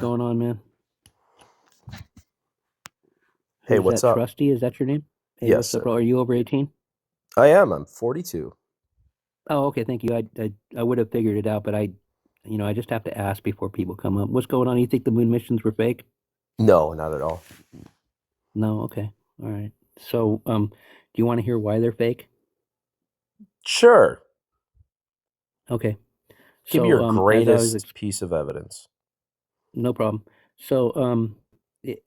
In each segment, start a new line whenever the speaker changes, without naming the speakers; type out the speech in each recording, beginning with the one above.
going on, man?
Hey,
Who's
what's
that?
up?
Trusty? Is that your name? Hey,
Yes,
what's up,
sir.
bro? Are you over 18?
I am. I'm 42.
Oh, okay, thank you. I would have figured it out, but I just have to ask before people come up. What's going on? You think the moon missions were fake?
No, not at all.
No, okay. All right. So, do you want to hear why they're fake?
Sure.
Okay.
Give me
So,
your
as I was,
greatest piece of evidence.
no problem. So,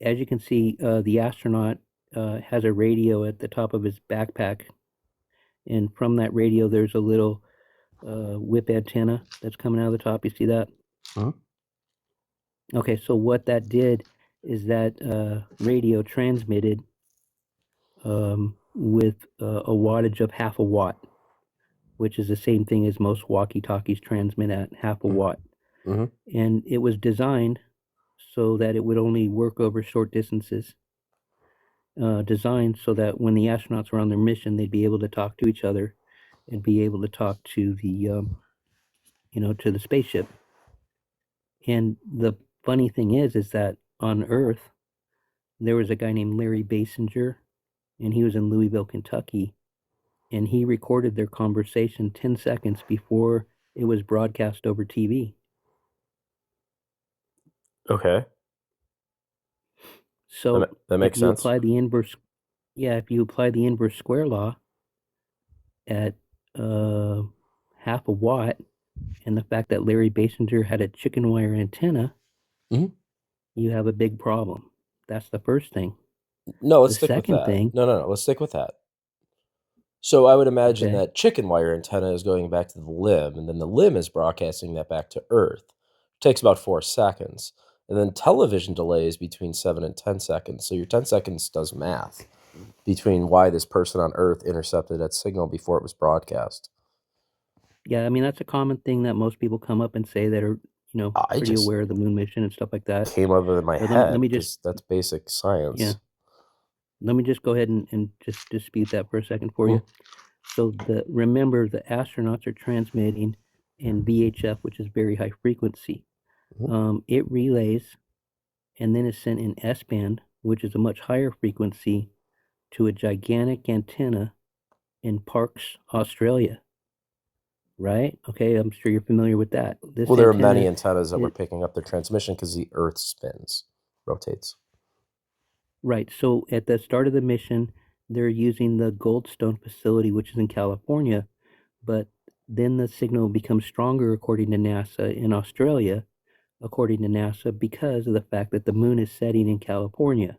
as you can see, the astronaut has a radio at the top of his backpack, and from that radio, there's a little whip antenna that's coming out of the top. You see that?
Hmm?
Okay, so what that did is that radio transmitted with a wattage of half a watt, which is the same thing as most walkie-talkies transmit at half a watt.
Mm-hmm.
And it was designed so that it would only work over short distances. Designed so that when the astronauts were on their mission, they'd be able to talk to each other and be able to talk to to the spaceship. And the funny thing is that on Earth, there was a guy named Larry Basinger, and he was in Louisville, Kentucky, and he recorded their conversation 10 seconds before it was broadcast over TV.
Okay.
So
That
if
makes
you
sense.
apply the inverse, yeah, if you apply the inverse square law at uh, half a watt, and the fact that Larry Basinger had a chicken wire antenna,
Hmm.
you have a big problem. That's the first thing.
No, let's
The
stick with
second
that.
thing,
No. Let's stick with that. So I would imagine
okay,
that chicken wire antenna is going back to the limb, and then the limb is broadcasting that back to Earth. It takes about 4 seconds. And then television delay is between 7 and 10 seconds. So your 10 seconds does math between why this person on Earth intercepted that signal before it was broadcast.
yeah, I mean that's a common thing that most people come up and say that are,
I
pretty
just
aware of the moon mission and stuff like that.
came up in my
But let
head
me just,
because that's basic
yeah,
science.
let me just go ahead and just dispute that for a second for
Mm,
you. So remember the astronauts are transmitting in VHF, which is very high frequency.
mhm.
It relays and then is sent in S-band, which is a much higher frequency, to a gigantic antenna in Parkes, Australia. Right? Okay, I'm sure you're familiar with that.
Well,
This
there are many
antenna,
antennas that were
it,
picking up the transmission because the Earth spins, rotates.
right. So at the start of the mission, they're using the Goldstone facility, which is in California, but then the signal becomes stronger according to NASA in Australia, according to NASA, because of the fact that the moon is setting in California.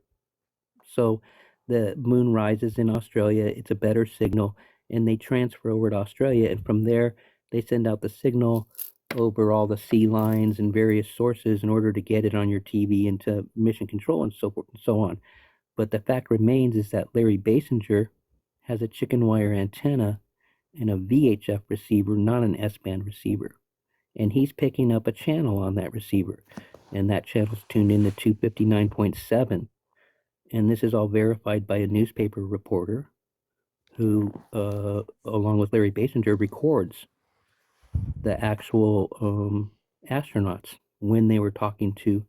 So the moon rises in Australia, it's a better signal, and they transfer over to Australia, and from there they send out the signal over all the sea lines and various sources in order to get it on your TV into mission control and so forth and so on. But the fact remains is that Larry Basinger has a chicken wire antenna and a VHF receiver, not an S-band receiver. And he's picking up a channel on that receiver. And that channel's tuned into 259.7. And this is all verified by a newspaper reporter who, along with Larry Basinger, records the actual astronauts when they were talking to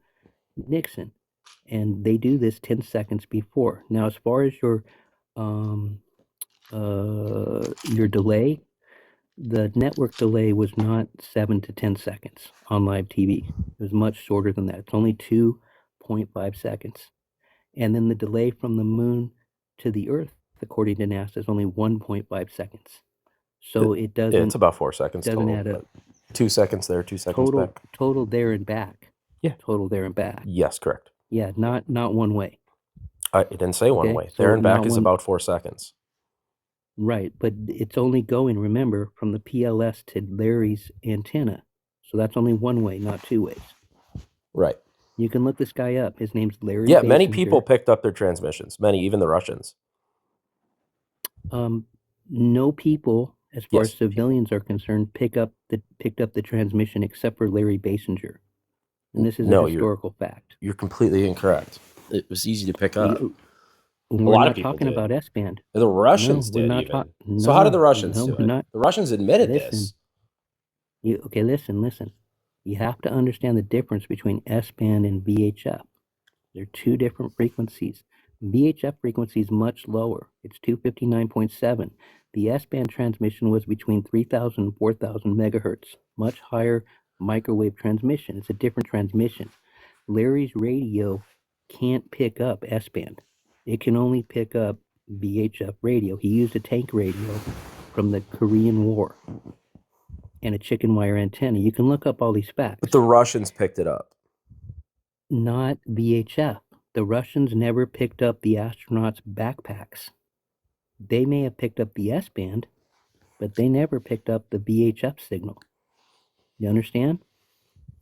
Nixon. And they do this 10 seconds before. Now, as far as um, your delay, the network delay was not 7 to 10 seconds on live TV. It was much shorter than that. It's only 2.5 seconds. And then the delay from the moon to the Earth, according to NASA, is only 1.5 seconds. So it
It's
doesn't
about 4 seconds
doesn't
total,
add up.
but 2 seconds there, 2 seconds
Total
back.
total there and back.
Yeah.
Total there and back.
Yes, correct.
Yeah, not one way.
I didn't say one
Okay,
way. There
so
and
not
back is
one,
about 4 seconds.
right, but it's only going, remember, from the PLS to Larry's antenna. So that's only one way, not two ways.
Right.
You can look this guy up. His name's Larry
Yeah, many people
Basinger.
picked up their transmissions. Many, even the Russians.
No people, as far as
Yes, people.
civilians are concerned, picked up the transmission except for Larry Basinger. And this is a
No,
historical fact.
you're completely incorrect. It was easy to pick up. A
We're
lot of
not
people
talking
did.
about S-band.
The
No,
Russians
we're
did
not
even.
talking.
So how did the
No,
Russians
no,
do
we're
it?
not.
The Russians admitted
Listen,
this.
okay, listen. You have to understand the difference between S-band and VHF. They're two different frequencies. VHF frequency is much lower. It's 259.7. The S-band transmission was between 3,000 and 4,000 megahertz, much higher microwave transmission. It's a different transmission. Larry's radio can't pick up S-band. It can only pick up VHF radio. He used a tank radio from the Korean War and a chicken wire antenna. You can look up all these facts.
But the Russians picked it up.
Not VHF. The Russians never picked up the astronauts' backpacks. They may have picked up the S-band, but they never picked up the VHF signal. You understand?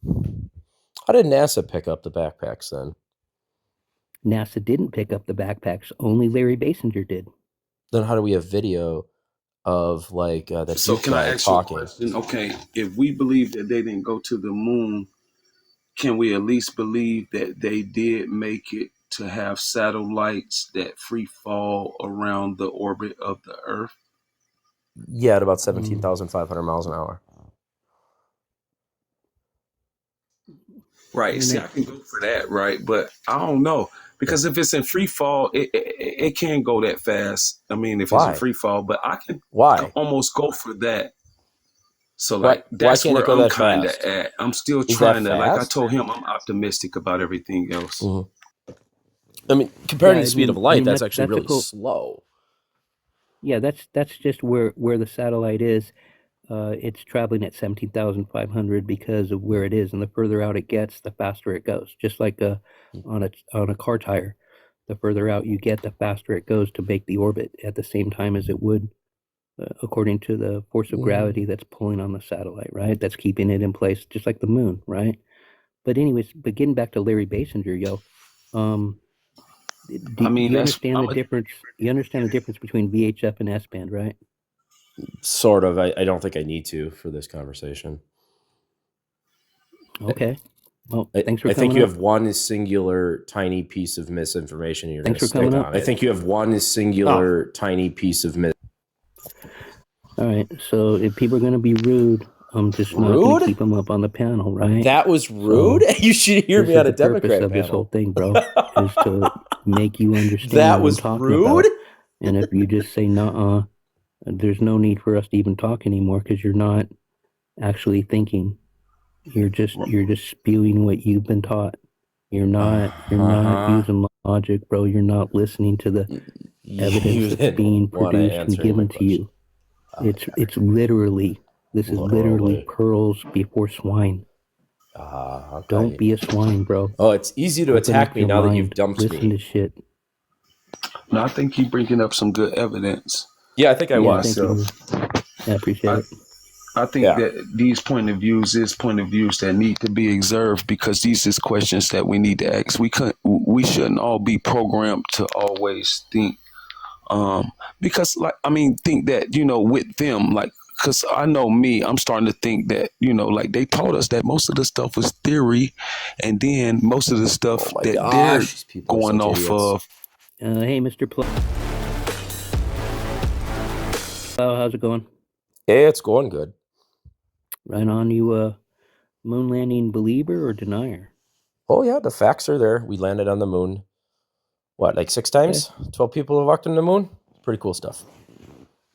How did NASA pick up the backpacks then?
NASA didn't pick up the backpacks. Only Larry Basinger did.
Then how do we have video of like that
So
Duke
can I
guy
ask you a
talking?
question? Okay, if we believe that they didn't go to the moon, can we at least believe that they did make it to have satellites that free fall around the orbit of the Earth?
Yeah, at about 17,500 miles an hour.
Right. See, I can go for that, right? But I don't know. Because if it's in free fall, it can't go that fast. I mean, if it's in free fall, but I can almost go for that. So like that's where I'm kind of at. I'm still trying to, like I told him, I'm optimistic about everything else.
Mm-hmm. I mean, compared to the speed of light, that's actually really slow.
Yeah, that's just where the satellite is. It's traveling at 17,500 because of where it is, and the further out it gets, the faster it goes. Just like on a car tire, the further out you get, the faster it goes to make the orbit at the same time as it would, according to the force of gravity that's pulling on the satellite, right? That's keeping it in place, just like the moon, right? But anyways, getting back to Larry Basinger, you understand the difference? You understand the difference between VHF and S-band, right?
Sort of. I don't think I need to for this conversation.
Okay. Well, thanks for coming.
I think you have one singular tiny piece of misinformation you're going to stick on. I think you have one singular tiny piece of
All right. So if people are going to be rude, I'm just not going to keep them up on the panel, right?
That was rude? So you should hear me on a Democrat panel.
The purpose of this whole thing, bro, is to make you understand
that was
what I'm talking
rude?
about. And if you just say, nuh-uh, there's no need for us to even talk anymore because you're not actually thinking. You're just spewing what you've been taught. You're not using logic, bro. You're not listening to the evidence that's being produced and given to you. It's literally, this is literally pearls before swine.
Okay.
Don't be a swine, bro.
Oh, it's easy to attack me now that you've dumped me.
Listen to shit.
No, I think you're bringing up some good evidence.
Yeah, I think I was.
I appreciate it.
I think that these point of views that need to be observed because these is questions that we need to ask. We shouldn't all be programmed to always think, because think that, with them, like, because I know me, I'm starting to think that, like they taught us that most of the stuff was theory, and then most of the stuff they're going off of.
Hey, Mr. Plow, how's it going?
Hey, it's going good.
Right on. You moon landing believer or denier?
Oh yeah, the facts are there. We landed on the moon. What, like 6 times? Okay. 12 people have walked on the moon. Pretty cool stuff.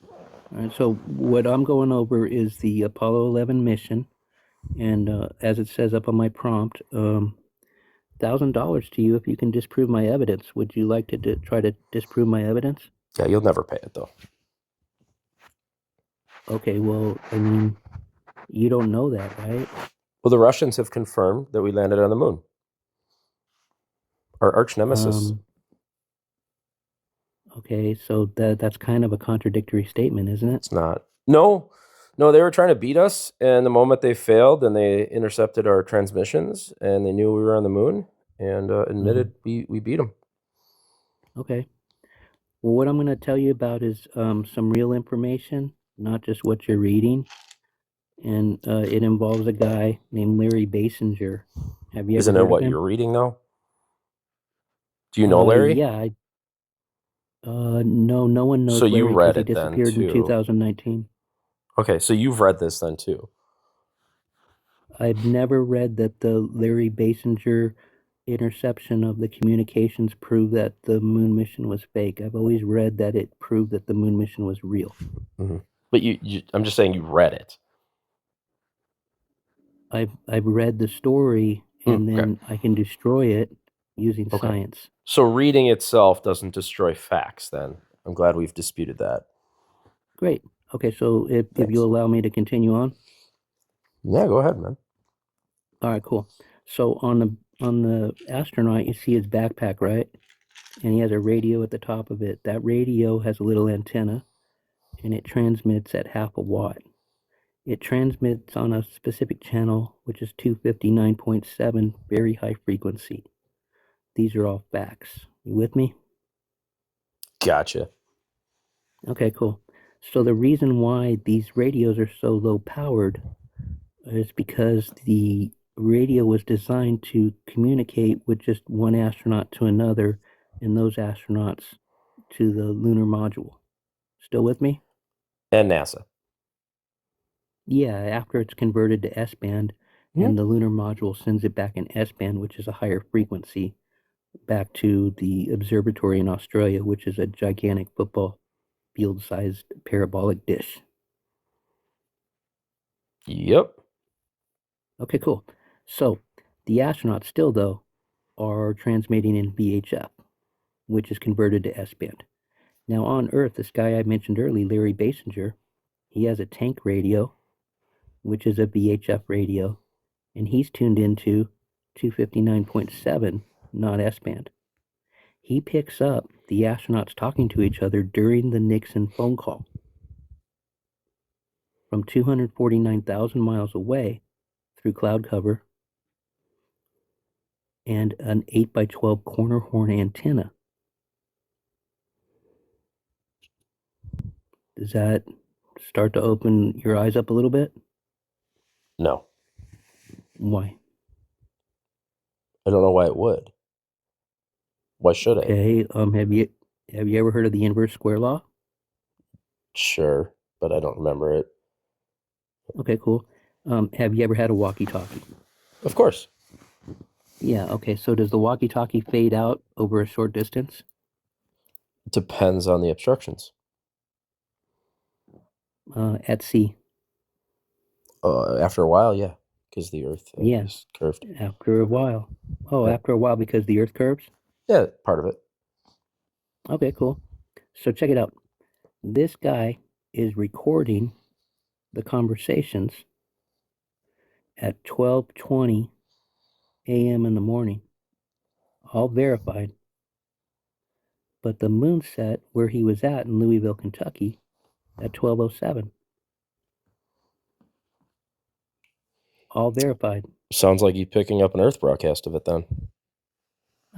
All right. So what I'm going over is the Apollo 11 mission, and as it says up on my prompt, $1,000 to you if you can disprove my evidence. Would you like to try to disprove my evidence?
Yeah, you'll never pay it though.
Okay. Well, I mean, you don't know that, right?
Well, the Russians have confirmed that we landed on the moon. Our arch nemesis.
Okay, so that's kind of a contradictory statement, isn't it?
It's not. No, they were trying to beat us, and the moment they failed, then they intercepted our transmissions, and they knew we were on the moon, and admitted we beat them.
Okay. Well, what I'm going to tell you about is some real information, not just what you're reading. And it involves a guy named Larry Basinger. Have you ever
Isn't it what you're reading, though? Do you know Larry?
Yeah. No one knows.
So you
Larry
read it
he disappeared
then, too.
in 2019.
Okay, so you've read this then, too.
I've never read that the Larry Basinger interception of the communications proved that the moon mission was fake. I've always read that it proved that the moon mission was real.
But I'm just saying you read it.
I've read the story and
Okay.
then I can destroy it using
Okay.
science.
So reading itself doesn't destroy facts then. I'm glad we've disputed that.
Great. Okay, so if
Thanks.
you allow me to continue on.
Yeah, go ahead, man.
All right, cool. So on the astronaut, you see his backpack, right? And he has a radio at the top of it. That radio has a little antenna and it transmits at 0.5 watt. It transmits on a specific channel, which is 259.7, very high frequency. These are all facts. You with me?
Gotcha.
Okay, cool. So the reason why these radios are so low powered is because the radio was designed to communicate with just one astronaut to another and those astronauts to the lunar module. Still with me?
And NASA.
Yeah, after it's converted to S-band, and the lunar module sends it back in S-band, which is a higher frequency, back to the observatory in Australia, which is a gigantic football field-sized parabolic dish.
Yep.
Okay, cool. So the astronauts still, though, are transmitting in VHF, which is converted to S-band. Now on Earth, this guy I mentioned earlier, Larry Basinger, he has a tank radio, which is a VHF radio, and he's tuned into 259.7, not S-band. He picks up the astronauts talking to each other during the Nixon phone call from 249,000 miles away through cloud cover and an 8x12 corner horn antenna. Does that start to open your eyes up a little bit?
No.
Why?
I don't know why it would. Why should I?
Okay, have you ever heard of the inverse square law?
Sure, but I don't remember it.
Okay, cool. Have you ever had a walkie-talkie?
Of course.
Yeah, okay, so does the walkie-talkie fade out over a short distance?
It depends on the obstructions.
At sea?
After a while, yeah, because the Earth
Yeah.
is curved.
After a while. Oh,
Yeah.
after a while because the Earth curves?
Yeah, part of it.
Okay, cool. So check it out. This guy is recording the conversations at 12:20 a.m. in the morning, all verified. But the moon set where he was at in Louisville, Kentucky, at 12:07, all verified.
Sounds like you picking up an Earth broadcast of it then.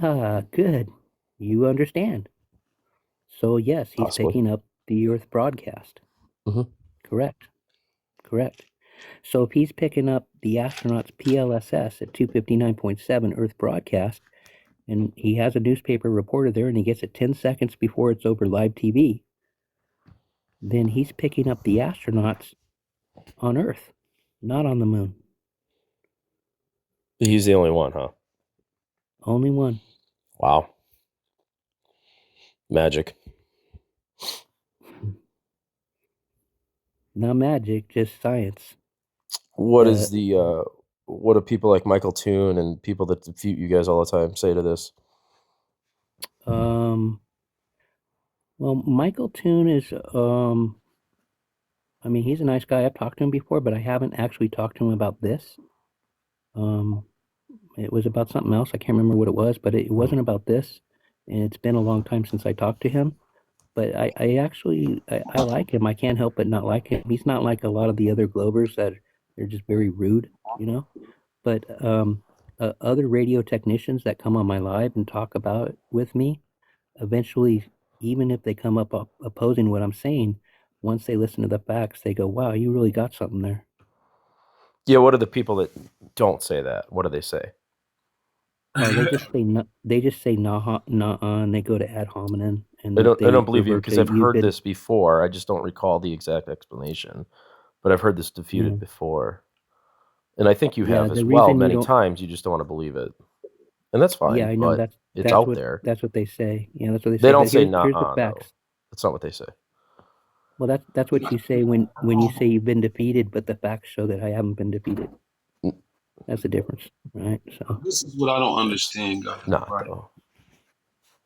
Ah, good. You understand. So yes, he's
Possibly.
picking up the Earth broadcast.
Mhm.
Correct. So if he's picking up the astronauts PLSS at 259.7 Earth broadcast, and he has a newspaper reporter there and he gets it 10 seconds before it's over live TV, then he's picking up the astronauts on Earth, not on the moon.
He's the only one, huh?
Only one.
Wow. Magic.
Not magic, just science.
What is the what do people like Michael Toon and people that defeat you guys all the time say to this?
Well, Michael Toon is, I mean, he's a nice guy. I've talked to him before, but I haven't actually talked to him about this. It was about something else. I can't remember what it was, but it wasn't about this. And it's been a long time since I talked to him. But I actually like him. I can't help but not like him. He's not like a lot of the other Globers that they're just very rude, you know. But other radio technicians that come on my live and talk about it with me, eventually, even if they come up opposing what I'm saying, once they listen to the facts, they go, "Wow, you really got something there."
Yeah, what are the people that don't say that? What do they say?
Oh, they just say no, they just say nah, and they go to ad hominem, and
I don't
they
believe you
revert
because
to
I've
you've
heard
been.
this before. I just don't recall the exact explanation. But I've heard this defeated
Yeah.
before. And I think you
Yeah,
have as
the
well
reason you
many
don't.
times. You just don't want to believe it, and that's
Yeah,
fine.
I know
But it's out there.
that's what they say. Yeah, that's what they
They
say.
don't
But
say
here's the
"nah" though.
facts.
That's not what they say.
Well, that's what you say when you say you've been defeated, but the facts show that I haven't been defeated.
N-
That's the difference, right? So
This is what I don't
It's
understand, guys.
not
Right?
though.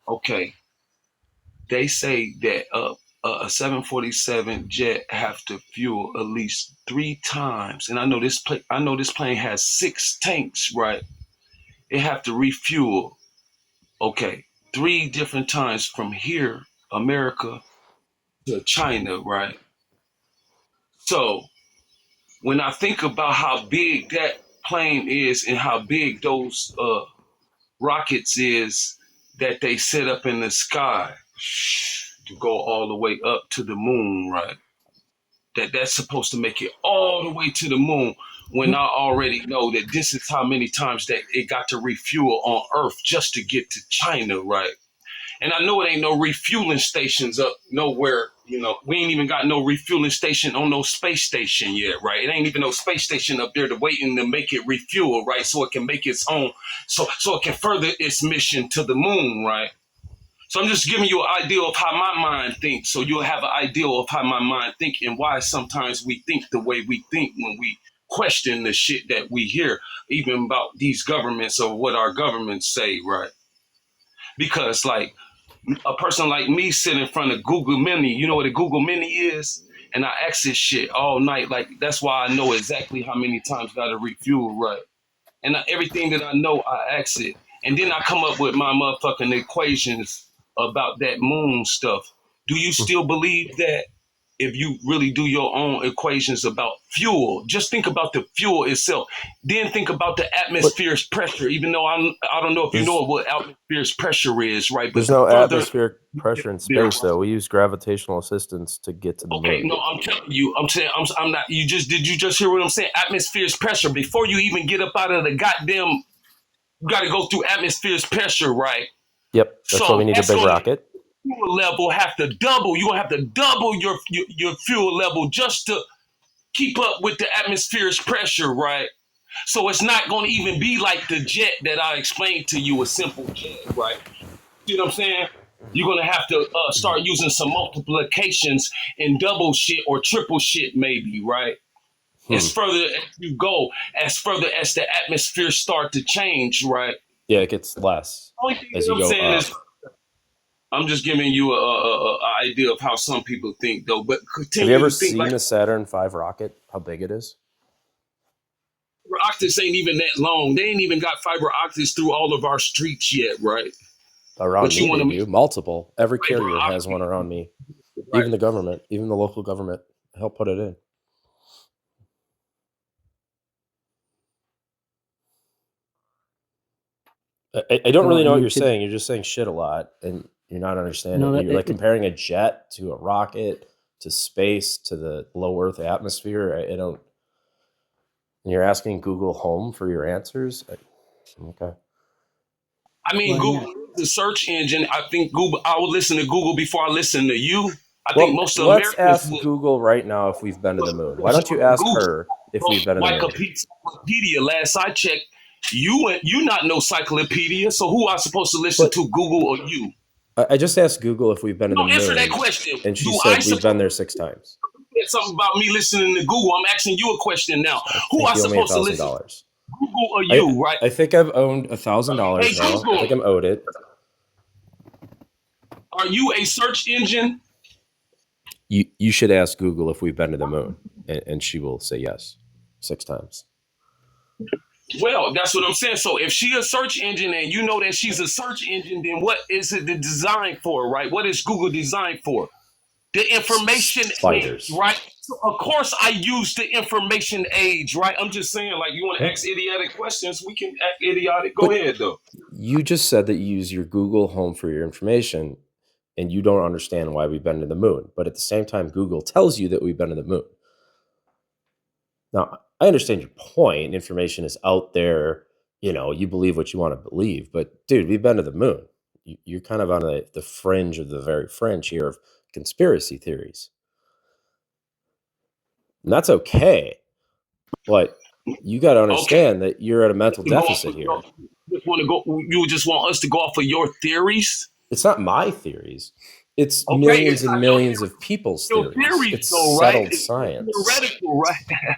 Okay, they say that a 747 jet have to fuel at least 3 times, and I know this plane has 6 tanks, right? It have to refuel. Okay, 3 different times from here, America to China, right? So when I think about how big that plane is and how big those rockets is that they set up in the sky to go all the way up to the moon, right? That's supposed to make it all the way to the moon when I already know that this is how many times that it got to refuel on Earth just to get to China, right? And I know it ain't no refueling stations up nowhere. We ain't even got no refueling station on no space station yet, right? It ain't even no space station up there to waiting to make it refuel, right? So it can make its own, so it can further its mission to the moon, right? So I'm just giving you an idea of how my mind thinks, so you'll have an idea of how my mind thinks and why sometimes we think the way we think when we question the shit that we hear, even about these governments or what our governments say, right? Because like a person like me sit in front of Google Mini, you know what a Google Mini is? And I ask this shit all night. Like, that's why I know exactly how many times I gotta refuel, right? And everything that I know, I ask it. And then I come up with my motherfucking equations about that moon stuff. Do you still believe that? If you really do your own equations about fuel, just think about the fuel itself. Then think about the
But
atmosphere's pressure. Even though I don't know if you know
there's
what atmosphere's pressure is, right? But
there's
the
no
further
atmospheric pressure in
there,
space though. We use gravitational assistance to get to the
okay,
moon.
no, I'm telling you, I'm saying, I'm not. Did you just hear what I'm saying? Atmosphere's pressure. Before you even get up out of the goddamn, you got to go through atmosphere's pressure, right?
Yep, that's why we
So
need a
that's
big
going to
rocket.
fuel level have to double. You gonna have to double your fuel level just to keep up with the atmosphere's pressure, right? So it's not going to even be like the jet that I explained to you, a simple jet, right? See what I'm saying? You're going to have to start using some multiplications and double shit or triple shit, maybe, right?
Hmm.
As further as you go, as further as the atmosphere start to change, right?
Yeah, it gets less
Only thing
as
that
you
I'm
go
saying is,
up.
I'm just giving you a idea of how some people think, though. But
Have you
continue
ever
to think
seen
like
the Saturn V rocket? How big it is?
optics ain't even that long. They ain't even got fiber optics through all of our streets yet, right?
Around
But you
me,
want
they
to make
do. Multiple. Every
fiber
carrier has one
optics,
around me.
right?
Even the government, even the local government, help put it in. I don't
well,
really
I
know what
mean
you're
to
saying. You're just saying shit a lot, and you're not
no
understanding.
that
You're like comparing a jet to a rocket to space to the low Earth atmosphere. I don't. And you're asking Google Home for your answers. Okay.
I mean,
well yeah.
Google is a search engine. I think Google. I would listen to Google before I listen to you. I think
Well,
most
let's
Americans
ask
would.
Google right now if we've been to the moon. Why don't you ask
Google,
her if we've been to the
like a
moon?
Wikipedia. Last I checked, you not no cyclopedia. So who I supposed to listen
But
to, Google or you?
I just asked Google if we've been to the
No, answer that
moon,
question.
and she
Do I
said we've
supposed
been there 6 times.
to say something about me listening to Google? I'm asking you a question now.
I
Who
think
I
you owe me
supposed to listen to,
$1,000.
Google or
I
you? Right?
I think I've owned
Hey,
$1,000 now. I
Google,
think I'm owed it.
are you a search engine?
You should ask Google if we've been to the moon, and she will say yes 6 times.
Well, that's what I'm saying. So if she a search engine and you know that she's a search engine, then what is it designed for, right? What is Google designed for? The information age,
Finders.
right? So of course I use the information age, right? I'm just saying, like, you want to
Yeah.
ask idiotic questions, we can act idiotic. Go
But
ahead, though.
you just said that you use your Google Home for your information, and you don't understand why we've been to the moon. But at the same time, Google tells you that we've been to the moon. Now, I understand your point. Information is out there. You believe what you want to believe. But, dude, we've been to the moon. You're kind of on the fringe of the very fringe here of conspiracy theories. And that's okay. But You got to
Okay,
understand that you're at a mental
to go off
deficit
of your,
here.
just want to go. You just want us to go off of your theories.
It's not my theories. It's
Okay,
millions
it's
and
not
millions of people's
your
theories.
theories
It's
though, right?
settled
It's
science.
theoretical, right?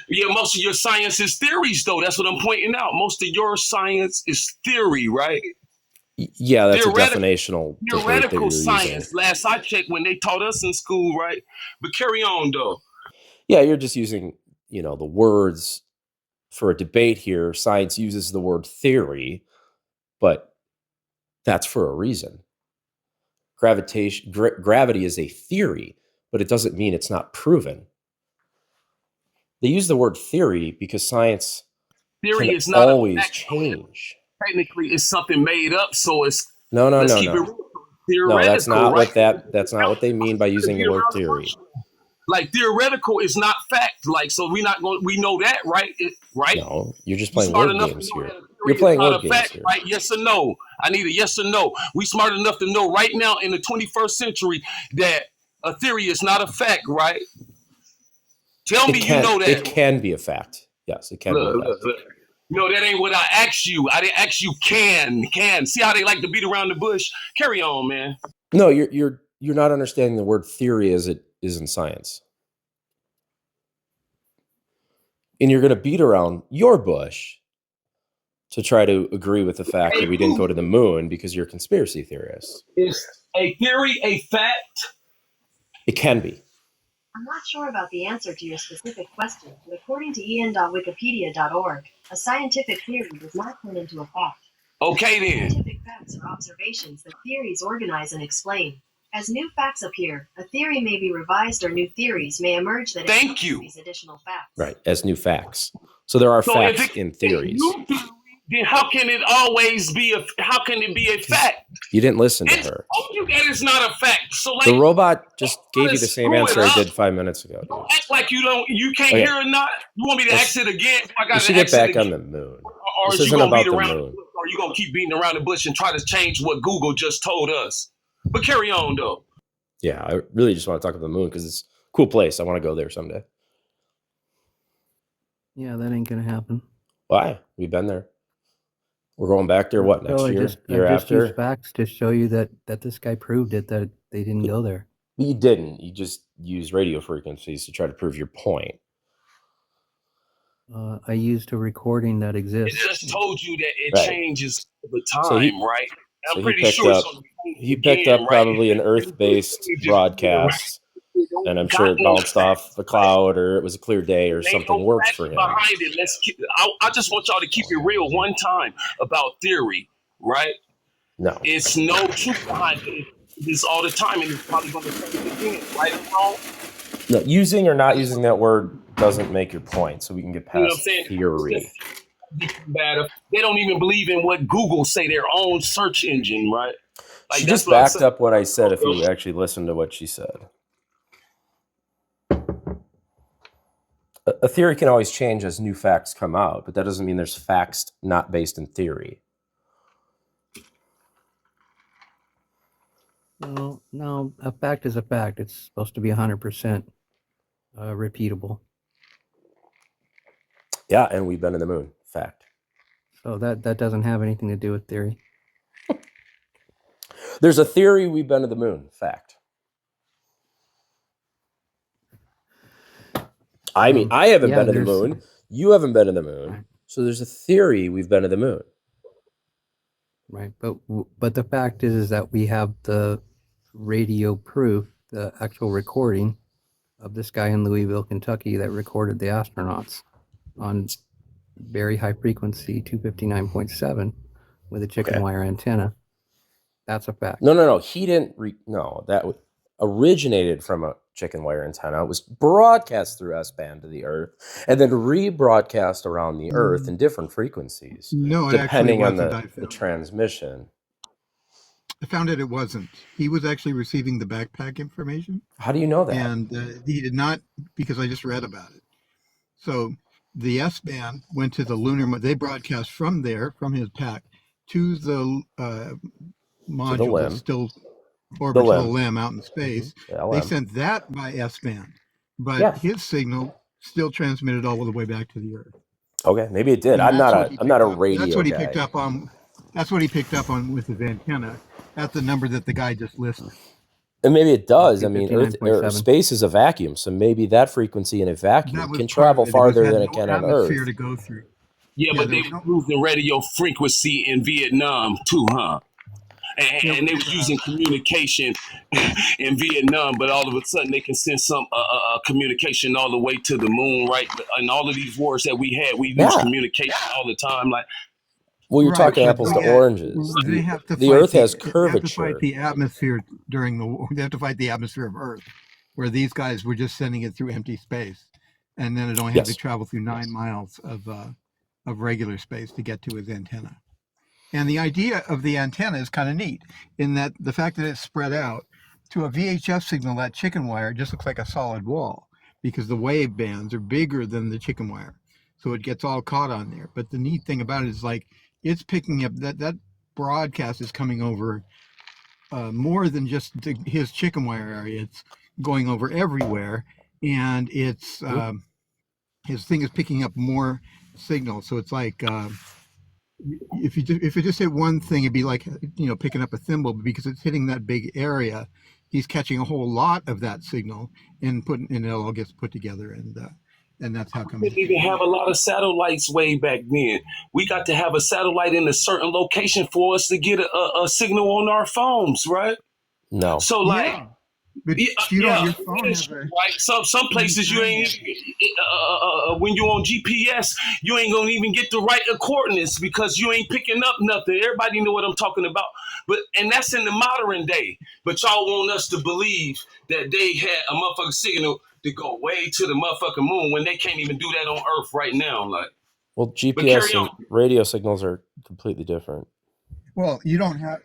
Yeah, most of your science is theories, though. That's what I'm pointing out. Most of your science is theory, right?
Yeah, that's a
Theoretical,
definitional debate that
theoretical
you're
science.
using.
Last I checked, when they taught us in school, right? But carry on, though.
Yeah, you're just using, the words for a debate here. Science uses the word theory, but that's for a reason. Gravity is a theory, but it doesn't mean it's not proven. They use the word theory because science
Theory
can
is not a
always
fact.
change.
Technically, it's something made up. So it's
No,
let's keep it
No, that's
theoretical,
not
right?
that's not what they mean by using the word theory.
Like theoretical is not fact. Like so, we know that, right? Right?
No, you're just
You
playing
smart
word
enough to
games
know
here.
that a
You're
theory is
playing
not
word
a
games
fact,
here.
right? Yes or no? I need a yes or no. We smart enough to know right now in the 21st century that a theory is not a fact, right? Tell me you know
It
that.
can be a fact. Yes, it can be a fact.
Look. No, that ain't what I asked you. I didn't ask you can. See how they like to beat around the bush? Carry on, man.
No, you're not understanding the word theory as it is in science. And you're going to beat around your bush to try to agree with the fact that we didn't go to the moon because you're conspiracy theorists.
Is a theory a fact?
It can be.
I'm not sure about the answer to your specific question, but according to en.wikipedia.org, a scientific theory does not turn into a fact.
Okay, then.
Scientific facts are observations that theories organize and explain. As new facts appear, a theory may be revised or new theories may emerge that
Thank you.
these additional facts.
Right, as new facts. So there are
So
facts
if
in
it's
theories.
new theory, then how can it always be how can it be a fact?
You didn't listen to
It's
her.
told you that it's not a fact. So like
The robot just gave you the same
screw it
answer I
up.
did 5 minutes ago, dude.
Don't act like you can't
Okay.
hear or not. You want me to
Let's-
ask it again? I
We
got
should
to
get
ask it
back
again.
on the moon.
Or
This
is you
isn't
gonna
about
beat
the
around
moon.
or you gonna keep beating around the bush and try to change what Google just told us? But carry on though.
Yeah, I really just want to talk about the moon because it's a cool place. I want to go there someday.
Yeah, that ain't gonna happen.
Why? We've been there. We're going back there, what, next
So
year?
I just
after?
used facts to show you that this guy proved it, that they didn't go there.
You didn't. You just used radio frequencies to try to prove your point.
I used a recording that
It
exists.
just told you that it
Right.
changes over time,
So he-
right?
so
I'm
he
pretty
picked
sure
up-
it's gonna change
He picked
again,
up
right?
probably an Earth-based broadcast, and I'm sure it bounced off the cloud, or it was a clear day, or
Ain't
something
no
worked
facts
for him.
behind it. I just want y'all to keep it real one time about theory, right?
No.
It's no truth behind it. It's all the time, and it's probably going to change again, right or wrong.
No, using or not using that word doesn't make your point, so we can get
You know what I'm
past
saying?
theory.
They don't even believe in what Google say, their own search engine, right? Like
She
that's
just
what I'm
backed
saying.
up what I said if you actually listened to what she said. A theory can always change as new facts come out, but that doesn't mean there's facts not based in theory.
No, a fact is a fact. It's supposed to be 100% repeatable.
Yeah, and we've been to the moon. Fact.
So that doesn't have anything to do with theory.
There's a theory we've been to the moon. Fact. I mean, I haven't been to the moon. You haven't been to the moon.
Right.
So there's a theory we've been to the moon.
Right, but the fact is that we have the radio proof, the actual recording of this guy in Louisville, Kentucky, that recorded the astronauts on very high frequency 259.7 with a chicken wire antenna. That's a fact.
No. He didn't. That originated from a chicken wire antenna. It was broadcast through S-band to the Earth, and then rebroadcast around the Earth in different frequencies,
No, it
depending on
actually wasn't.
the transmission.
I found it wasn't. He was actually receiving the backpack information.
How do you know that?
And he did not, because I just read about it. So the S-band went to the lunar, they broadcast from there, from his pack, to the module that's still orbit to the LEM out in space.
Mm-hmm.
They sent that by S-band, but his signal still transmitted all the way back to the Earth.
Okay, maybe it did.
And
I'm
that's
not
what
a
he
I'm not
picked
a
up. That's
radio
what he
guy.
picked up on. That's what he picked up on with his antenna. That's the number that the guy just listed.
And maybe it does. I mean, Earth or
59.7.
space is a vacuum, so maybe that frequency in a vacuum
That was
can
part
travel
of it. It was
farther
had
than it
no
can on
atmosphere
Earth.
to go through.
Yeah,
Yeah,
but
there
they
was
was
no.
using radio frequency in Vietnam too, huh?
It
And they
was
was using communication in Vietnam, but all of a sudden they can send some communication all the way to the moon, right? And all of these wars that we had, we use
Yeah.
communication all the time. Like,
Well, you're
right,
talking
but
apples to
yeah,
oranges.
they have to
The
fight
Earth has
they have to fight
curvature.
the atmosphere during the war. They have to fight the atmosphere of Earth, where these guys were just sending it through empty space, and then it only had to
Yes.
travel through 9 miles of regular space to get to his antenna. And the idea of the antenna is kind of neat in that the fact that it's spread out to a VHF signal, that chicken wire just looks like a solid wall because the wave bands are bigger than the chicken wire. So it gets all caught on there. But the neat thing about it is like it's picking up that broadcast is coming over more than just his chicken wire area. It's going over everywhere. And it's his thing is picking up more signal. So it's like if you just hit one thing, it'd be like picking up a thimble, but because it's hitting that big area, he's catching a whole lot of that signal and it all gets put together, and that's how come.
we didn't even have a lot of satellites way back then. We got to have a satellite in a certain location for us to get a signal on our phones, right?
No.
So like.
Yeah, but
Yeah,
you don't.
yeah,
Your phone
it's
has a.
right. Some places you ain't when you're on GPS, you ain't gonna even get the right coordinates because you ain't picking up nothing. Everybody know what I'm talking about. And that's in the modern day. But y'all want us to believe that they had a motherfucking signal to go way to the motherfucking moon when they can't even do that on Earth right now. Like,
Well,
but
GPS
carry
and
on.
radio signals are completely different.
Well, you don't have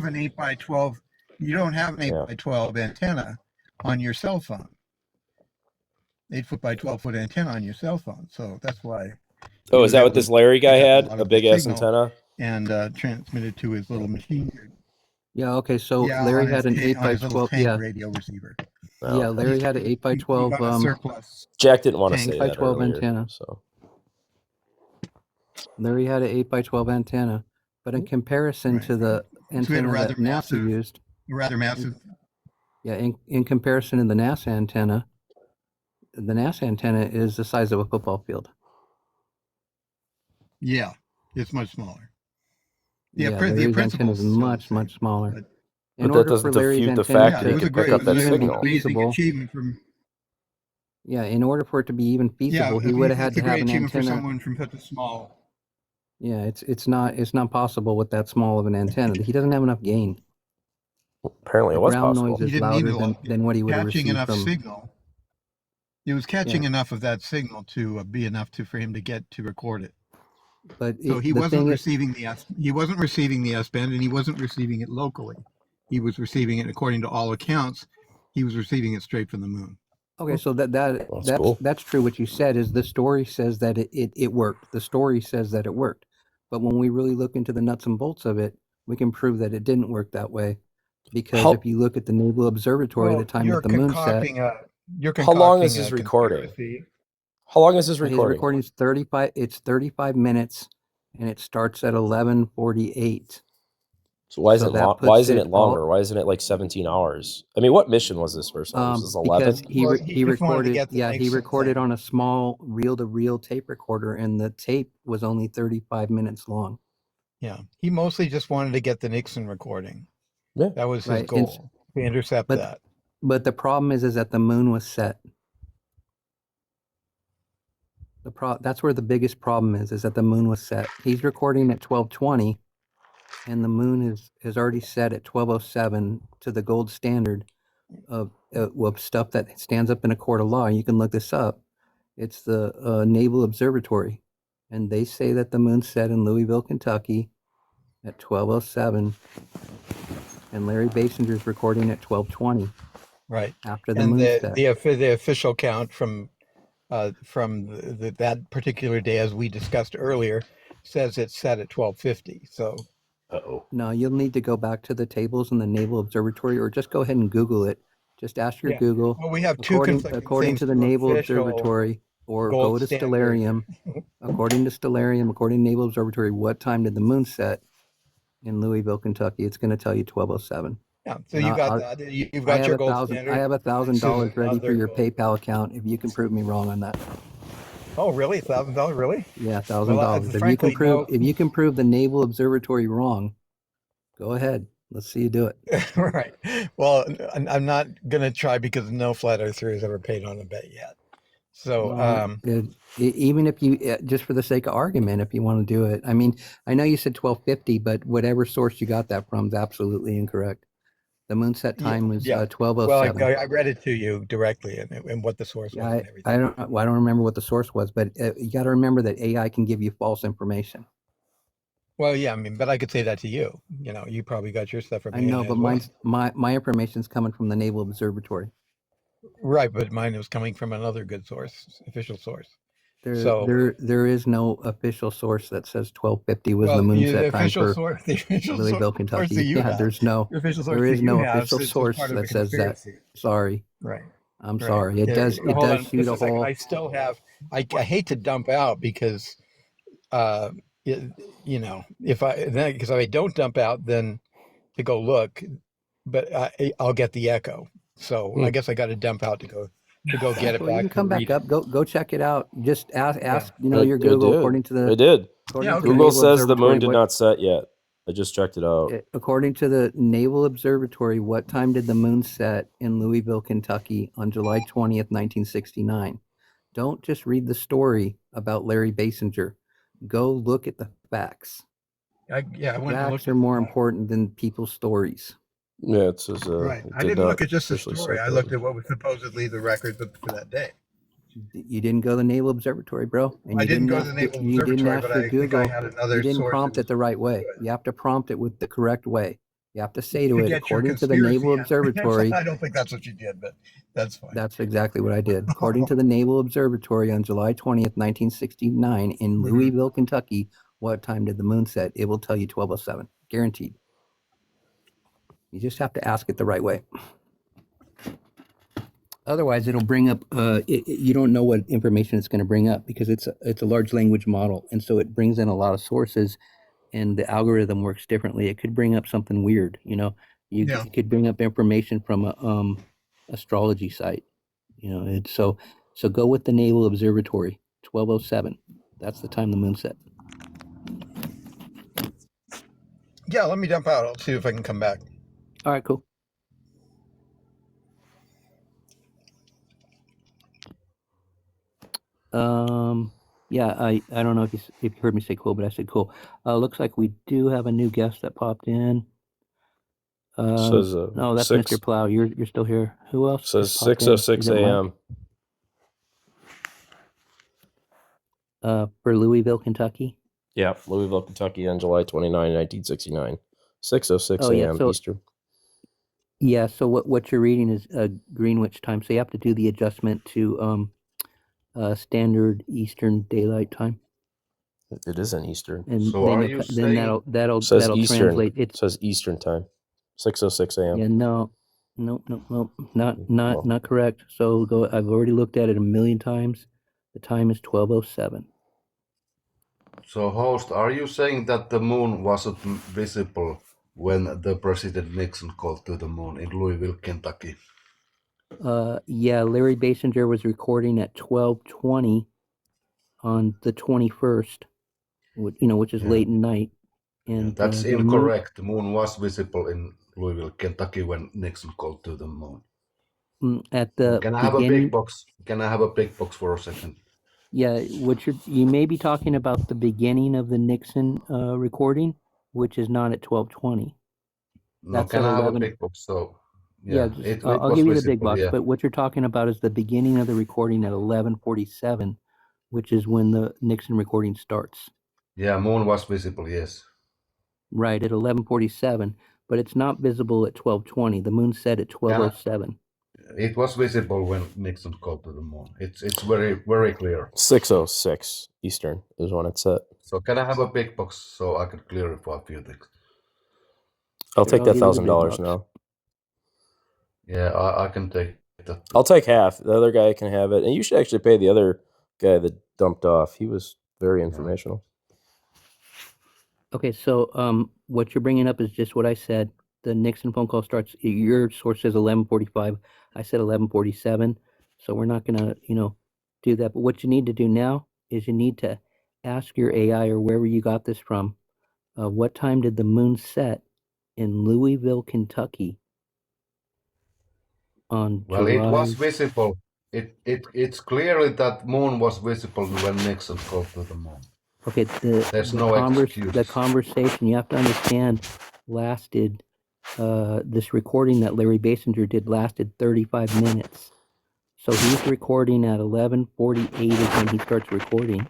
an 8x12. You don't have an 8x12 antenna on your cell phone. 8 foot by 12 foot antenna on your cell phone. So that's why.
Oh,
he
is
was
that
able
what this
to
Larry guy
pick up a
had?
lot
A
of the
big ass
signal
antenna?
and transmit it to his little machine.
Yeah, okay, so
Yeah,
Larry
on
had an 8
on
by
his little
12.
tank
Yeah,
radio receiver.
Oh,
yeah,
okay.
Larry had an 8 by
He
12
got a surplus.
Jack didn't want to
tank
say
by
that
12
earlier.
antenna.
So
Larry had an 8 by 12 antenna, but in comparison
Right.
to the
So we had a
antenna
rather
that NASA
massive,
used,
rather massive.
yeah, in comparison to the NASA antenna is the size of a football field.
Yeah, it's much smaller. The,
Yeah,
the
Larry's antenna
principle
is
is still the
much,
same.
much smaller.
But
In
But that
order
doesn't
for Larry's
defute the
antenna
fact
yeah,
that
it
he
was a
could pick
great,
up
it
that
was
even
an
be
signal.
amazing
feasible,
achievement from.
yeah, in order for it to be even feasible, he would have had
It's a
to have
great
an
achievement for
antenna.
someone from such a small.
Yeah, it's not possible with that small of an antenna. He doesn't have enough gain.
Apparently,
The
it was
ground
possible.
noise
He
is
didn't need
louder
a lot.
than what he would have
Catching
received
enough
from.
signal. It was catching enough of that signal to be enough for him to get to record it.
But
So he
the
wasn't
thing is,
receiving the S band, and he wasn't receiving it locally. He was receiving it, according to all accounts, he was receiving it straight from the moon.
okay, so
That's cool.
that's true. What you said is the story says that it worked. The story says that it worked. But when we really look into the nuts and bolts of it, we can prove that it didn't work that way. Because
How
if you look at the Naval Observatory, the time that the moon set,
how long is his recording? How long is his
his
recording?
recording is 35. It's 35 minutes, and it starts at 11:48.
So why
So
isn't
that
why
puts
isn't
it
it longer?
all
Why isn't it like 17 hours? I mean, what mission was this first one? Was this 11?
because he
Well, he just wanted to
recorded
get the
he
Nixon
recorded
thing.
on a small reel-to-reel tape recorder, and the tape was only 35 minutes long.
Yeah, he mostly just wanted to get the Nixon recording.
Yeah.
That was his
Right, and
goal, to intercept
but
that.
but the problem is that the moon was set. That's where the biggest problem is that the moon was set. He's recording at 12:20, and the moon is already set at 12:07 to the gold standard of stuff that stands up in a court of law. You can look this up. It's the Naval Observatory, and they say that the moon set in Louisville, Kentucky, at 12:07, and Larry Basinger's recording at 12:20
Right.
after the
And
moon
the
set.
the official count from that particular day, as we discussed earlier, says it's set at 12:50. So
Uh-oh.
No, you'll need to go back to the tables in the Naval Observatory, or just go ahead and Google it. Just ask your
Yeah.
Google.
Well, we have two
According
conflicting things
to the
to
Naval
official
Observatory, or go
gold
to
standard.
Stellarium. According to Naval Observatory, what time did the moon set in Louisville, Kentucky? It's going to tell you 12:07.
Yeah. So
And
you got
I'll,
that. You've
I
got
have
your
a
gold
thousand.
standard.
I have $1,000
This is
ready for
another
your
gold.
PayPal account if you can prove me wrong on that.
Oh, really? $1,000? Really?
Yeah,
Well,
$1,000.
frankly, no.
If you can prove the Naval Observatory wrong, go ahead. Let's see you do it.
Right. Well, I'm not gonna try because no flat earther has ever paid on a bet yet. So,
Well, even if you, just for the sake of argument, if you want to do it, I mean, I know you said 1250, but whatever source you got that from is absolutely incorrect. The moonset time was
yeah.
12:07.
Well, I read it to you directly and what the source was and everything.
I don't remember what the source was, but you got to remember that AI can give you false information.
Well, yeah, I mean, but I could say that to you. You know, you probably got your stuff from
I know,
AI
but
as well.
my information's coming from the Naval Observatory.
Right, but mine was coming from another good source, official source. So,
There is no official source that says 1250 was the
well, the
moonset time
official
for
source, the official
Louisville,
source
Kentucky.
that you
Yeah,
have,
the
official source
there
that
is
you
no
have
official
is
source
part of
that
a
says that.
conspiracy.
Sorry,
Right.
I'm
Right.
sorry. It
Yeah,
does
hold on
shoot
just
a
a second.
hole.
I still have. I hate to dump out because, uh, you know, if I don't dump out, then to go look, but I'll get the echo. So I guess I got to dump out to go get it
Well, you can
back to
come
read
back
it.
up. Go check it out. Just
Yeah.
ask your
It
Google
did.
according to
It
the
did.
according
Yeah,
to
okay.
the
Google
Naval
says the
Observatory
moon did not set yet. I just checked it out.
according to the Naval Observatory, what time did the moon set in Louisville, Kentucky on July 20th, 1969? Don't just read the story about Larry Basinger. Go look at the facts.
I went and
Facts
looked
are
at
more important than people's stories.
Yeah, it says
Right.
it
I
did
didn't
not
look at just the
officially
story.
set
I
that.
looked at what was supposedly the record for that day.
You didn't go to the Naval Observatory, bro. And
I
you
didn't go to
ask
the Naval
you didn't
Observatory,
ask
but
your
I think I
Google.
had
You
another
didn't
source
prompt
that
it the right way.
good.
You have to prompt it with the correct way. You have to say to
To
it,
get your
according to the Naval
conspiracy answer.
Observatory.
I don't think that's what you did, but that's fine.
That's exactly what I did. According to the Naval Observatory on July 20th, 1969 in
Mhm.
Louisville, Kentucky, what time did the moon set? It will tell you 12:07. Guaranteed. You just have to ask it the right way. Otherwise, it'll bring up. You don't know what information it's going to bring up because it's a large language model, and so it brings in a lot of sources, and the algorithm works differently. It could bring up something weird.
Yeah.
It could bring up information from a astrology site. It's so go with the Naval Observatory. 12:07. That's the time the moon set.
Yeah, let me dump out. I'll see if I can come back.
All right, cool. Yeah, I don't know if you heard me say cool, but I said cool. Looks like we do have a new guest that popped in.
Says
No, that's Mr. Plow. You're still here. Who else?
Says
just popped in?
6:06
Is it Mike?
a.m.
For Louisville, Kentucky.
Yeah, Louisville, Kentucky on July 29, 1969. 6:06
Oh, yeah,
a.m.
so-
Eastern.
Yeah. So what you're reading is Greenwich time. So you have to do the adjustment to standard Eastern Daylight Time,
It is in Eastern.
and
So
then
are
it,
you
then
saying-
that'll
Says
that'll
Eastern.
translate.
It says Eastern time. 6:06 a.m.
Yeah, no, not
Well.
correct. So go. I've already looked at it a million times. The time is 12:07.
So, host, are you saying that the moon wasn't visible when the President Nixon called to the moon in Louisville, Kentucky?
Yeah, Larry Basinger was recording at 12:20 on the 21st, which is
Yeah.
late at night. And
That's
the moon-
incorrect. The moon was visible in Louisville, Kentucky when Nixon called to the moon.
At the
Can I have a
beginning,
big box? Can I have a big box for a second?
yeah, you may be talking about the beginning of the Nixon recording, which is not at 12:20.
No,
That's
can
at
I have
11.
a big box? So,
Yeah, I'll
was
give you the big
visible,
box,
yeah.
but what you're talking about is the beginning of the recording at 11:47, which is when the Nixon recording starts.
Yeah, moon was visible, yes.
Right, at 11:47, but it's not visible at 12:20. The moon set at 12:07.
It was visible when Nixon called to the moon. It's very, very clear.
6:06 Eastern is when it's set.
So can I have a big box so I could clarify a few things?
I'll
Sure,
take
I'll
that
give you the big
$1,000
bucks.
now.
Yeah, I can take that.
I'll take half. The other guy can have it, and you should actually pay the other guy that dumped off. He was very informational.
Okay, so what you're bringing up is just what I said. The Nixon phone call starts. Your source says 11:45. I said 11:47. So we're not gonna, do that. But what you need to do now is you need to ask your AI or wherever you got this from. What time did the moon set in Louisville, Kentucky? On
Well, it was
July.
visible. It's clearly that moon was visible when Nixon called to the moon.
Okay,
There's no excuse.
the conversation, you have to understand, lasted, this recording that Larry Basinger did lasted 35 minutes. So he's recording at 11:48 is when he starts recording,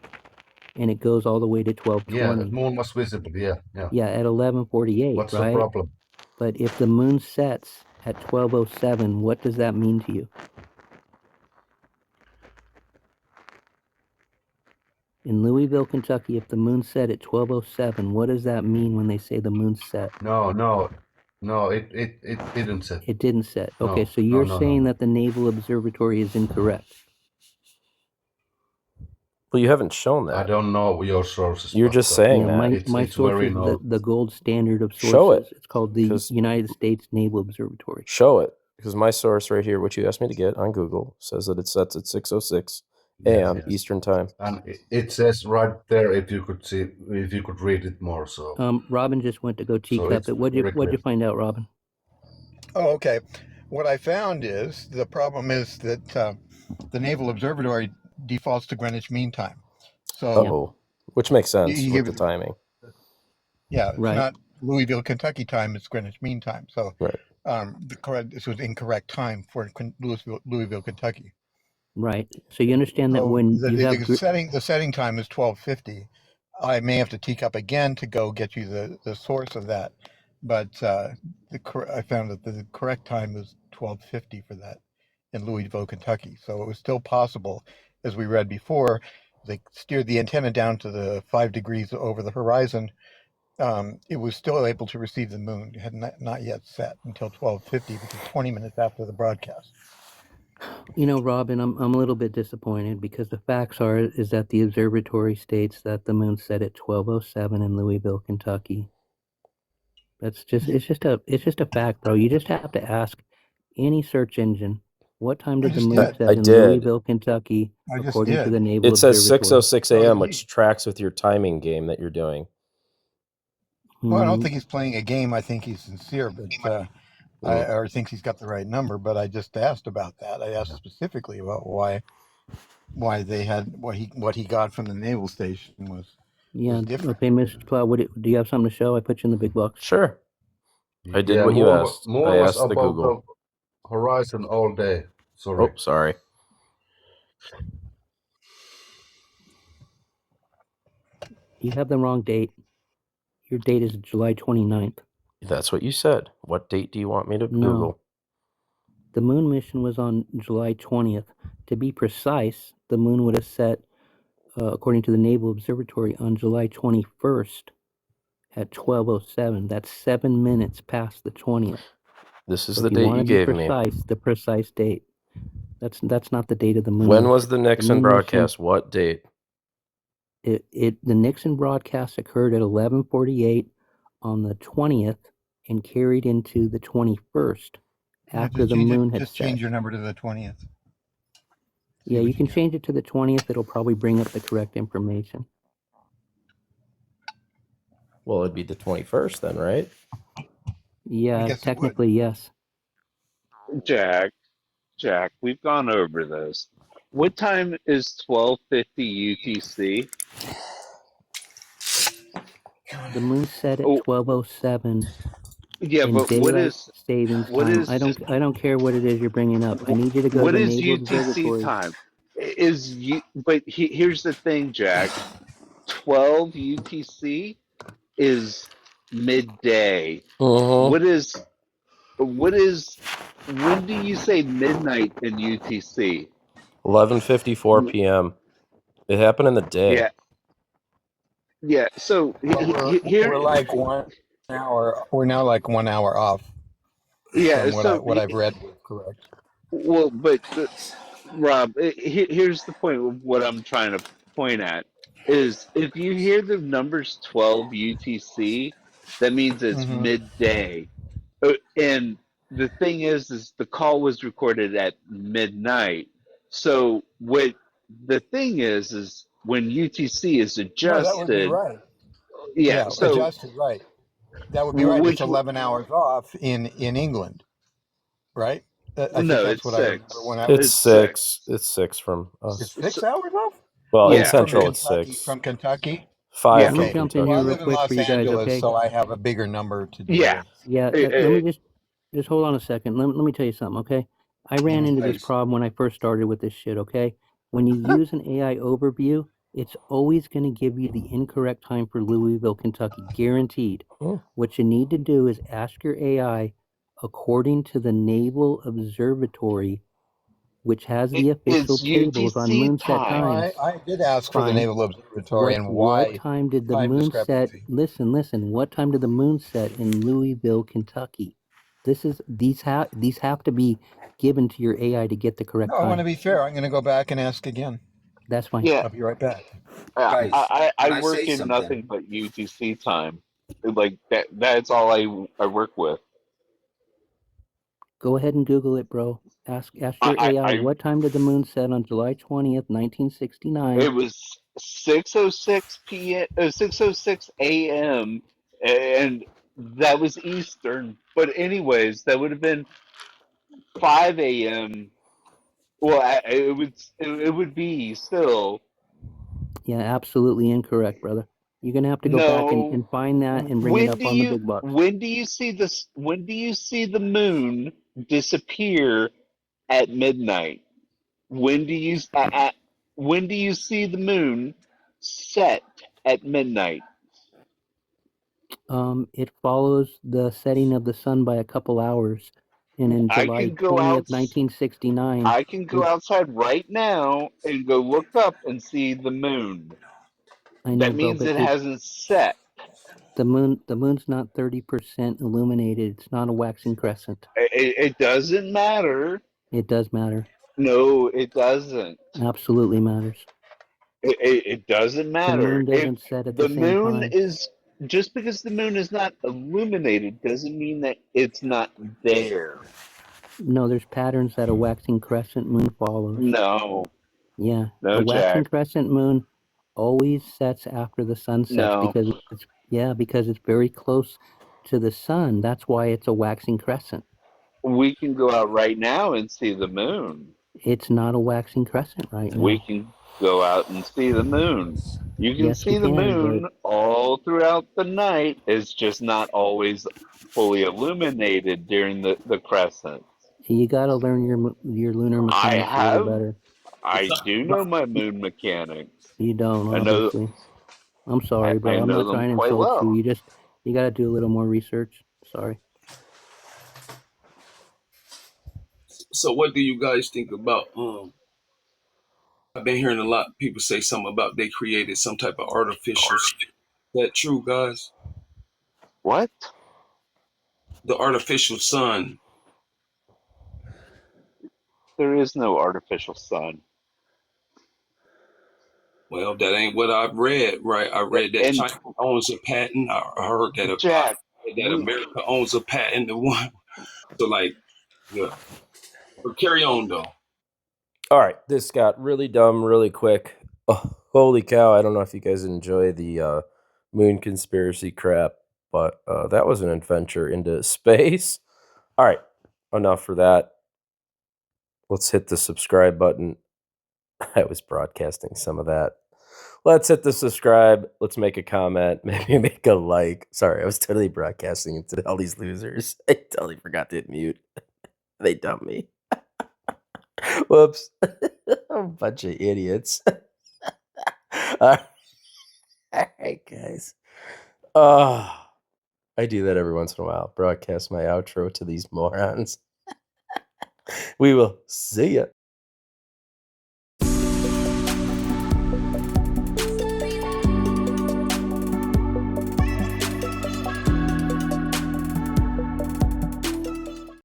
and it goes all the way to
Yeah, the
12:20.
moon was visible. Yeah.
Yeah, at 11:48,
What's the
right?
problem?
But if the moon sets at 12:07, what does that mean to you? In Louisville, Kentucky, if the moon set at 12:07, what does that mean when they say the moon set?
No, it didn't set.
It didn't set.
No,
Okay, so you're
no.
saying that the Naval Observatory is incorrect.
Well, you haven't shown
I
that.
don't know your sources.
You're
but,
just saying
Yeah,
that.
my
it's
source
very
is
known.
the gold standard of sources.
Show it,
It's called the
'cause-
United States Naval Observatory.
Show it, because my source right here, which you asked me to get on Google, says that it sets at 6:06 a.m.
Yes.
Eastern time.
And it says right there if you could read it more. So
Robin just went to go
So
teacup
it's
it. What'd
very
you
clear.
find out, Robin?
Oh, okay. What I found is the problem is that the Naval Observatory defaults to Greenwich Mean Time. So
Uh-oh. Which makes sense
You
with
give
the
it-
timing.
yeah, it's
Right.
not Louisville, Kentucky time; it's Greenwich Mean Time. So
Right.
this was incorrect time for Louisville, Kentucky.
Right. So you understand that
So
when
the,
you
the,
have
the setting the setting time is 12:50. I may have to teak up again to go get you the source of that, but I found that the correct time was 12:50 for that in Louisville, Kentucky. So it was still possible, as we read before. They steered the antenna down to the 5 degrees over the horizon. It was still able to receive the moon. It had not yet set until 12:50, which is 20 minutes after the broadcast.
Robin, I'm a little bit disappointed because the facts is that the observatory states that the moon set at 12:07 in Louisville, Kentucky. It's just a fact, bro. You just have to ask any search engine, what time did the
just
moon
did.
set
I
in
did.
Louisville, Kentucky,
I just
according to
did.
the Naval
It says
Observatory?
6:06
Oh,
a.m.,
gee.
which tracks with your timing game that you're doing.
Well, I don't
Hmm.
think he's playing a game. I think he's sincere, but or thinks he's got the right number. But I just asked about that. I asked specifically about why they had what he got from the naval station was
Yeah.
different.
Okay, Mr. Cloud, do you have something to show? I put you in the big box.
Sure. I did what you asked.
Moon
I
was
asked the
above
Google.
the horizon all day. Sorry.
Oh, sorry.
You have the wrong date. Your date is July 29th.
That's what you said. What date do you want me to
No.
Google?
The moon mission was on July 20th. To be precise, the moon would have set, according to the Naval Observatory, on July 21st at 12:07. That's 7 minutes past the 20th.
This is
So
the
if you
date
want
you
to
gave
be
me.
precise, the precise date. That's not the date of the moon.
When was the Nixon
moon mission-
broadcast? What date?
The Nixon broadcast occurred at 11:48 on the 20th and carried into the 21st after the moon had
Just
set.
change your number to the 20th.
Yeah,
what
you
you
can
get.
change it to the 20th. It'll probably bring up the correct information.
Well, it'd be the 21st then, right?
Yeah,
guess it would.
technically, yes.
Jack, we've gone over this. What time is 12:50 UTC?
The moon set at
Oh.
12:07
Yeah,
in
but what
daylight
is
savings
what
time.
is-
I don't care what it is you're bringing up. I need you to go
what
to the
is
Naval
UTC
Observatory.
time? Here's the thing, Jack. 12 UTC is midday.
Mm-hmm.
What is when do you say midnight in UTC?
11:54 p.m. It happened in the day.
Yeah. Yeah, so here
We're like 1 hour. We're now like 1 hour off.
yeah,
from
so
what I've read. correct.
Well, but Rob, here's the point of what I'm trying to point at is if you hear the numbers 12 UTC, that means it's
Hmm.
midday. And the thing is the call was recorded at midnight. So what the thing is when UTC is
No, that would be
adjusted,
right.
yeah.
Yeah,
So
adjusted, right. That would be right. It's
which
11 hours off in England, right? I think
no,
that's
it's
what I remember
six.
when I
It's
was.
It's six.
six. It's six from
It's
us.
So,
6 hours off
Well, in
from
yeah,
Central, it's
Kentucky.
six.
From Kentucky.
Five
yeah,
Let me
from
Okay.
jump in
Well,
here
I
Kentucky.
real
live in
quick for
Los
you guys,
Angeles,
okay?
so I have a bigger number to deal
yeah.
with.
Yeah,
Eh,
let
eh,
me just hold on a second. Let me tell you something, okay? I ran into this
Nice.
problem when I first started with this shit, okay? When you use an AI overview, it's always going to give you the incorrect time for Louisville, Kentucky, guaranteed.
Oh.
What you need to do is ask your AI according to the Naval Observatory, which has the official
It's
tables on
UTC
moonset
time.
times.
I did ask for the
Fine.
Naval Observatory and
What
why
time did the
time
moon set?
discrepancy.
Listen. What time did the moon set in Louisville, Kentucky? These have to be given to your AI to get the correct
No, I want to
time.
be fair. I'm going to go back and ask again.
That's fine.
Yeah,
I'll be right back.
Guys,
I
can I
work
say
in
something?
nothing but UTC time. Like that. That's all I work with.
Go ahead and Google it, bro. Ask your AI
I
what time did the moon set on July 20th, 1969.
it was 6:06 p.m. 6:06 a.m. and that was Eastern. But anyways, that would have been 5 a.m. Well, it would be still
Yeah, absolutely incorrect, brother. You're gonna have to go back
no.
and find that and bring it up on the big box.
When do you see this? When do you see the moon disappear at midnight? When do you when do you see the moon set at midnight?
It follows the setting of the sun by a couple hours, and in
I
July
can go
20th,
out.
1969,
I can go outside right now and go look up and see the moon.
I know,
That
bro,
means
but
it hasn't set.
the moon's not 30% illuminated. It's not a waxing crescent.
It doesn't matter.
It does matter.
No, it doesn't.
Absolutely matters.
It doesn't
The
matter.
moon
If
doesn't set at the
the
same
moon
time.
is just because the moon is not illuminated doesn't mean that it's not there.
No, there's patterns that a waxing crescent moon follows.
No,
Yeah, a
no,
waxing
Jack.
crescent moon always sets after the sun sets
No.
because it's very close to the sun. That's why it's a waxing crescent.
We can go out right now and see the moon.
It's not a waxing crescent right
We
now.
can go out and see the moon. You can
Yes, we
see the
can, but
moon all throughout the night. It's just not always fully illuminated during the crescent.
you got to learn your lunar
I
mechanics a little
have,
better.
I do know my moon mechanics.
You don't,
I know,
obviously. I'm sorry, bro.
I
I'm
know
not
them
trying to
quite
insult you.
well.
You got to do a little more research. Sorry.
So what do you guys think about I've been hearing a lot of people say something about they created some type of artificial. Is that true, guys?
What?
The artificial sun.
There is no artificial sun.
Well, that ain't what I've read, right? I read that
And
China owns a patent. I heard that
Jack,
that
we,
America owns a patent. The one, so like, yeah. But carry on though.
All right, this got really dumb really quick. Oh, holy cow! I don't know if you guys enjoy the moon conspiracy crap, but that was an adventure into space. All right, enough for that. Let's hit the subscribe button. I was broadcasting some of that. Let's hit the subscribe. Let's make a comment. Maybe make a like. Sorry, I was totally broadcasting into all these losers. I totally forgot to hit mute. They dumped me. Whoops. A bunch of idiots. All right, guys. I do that every once in a while. Broadcast my outro to these morons. We will see ya.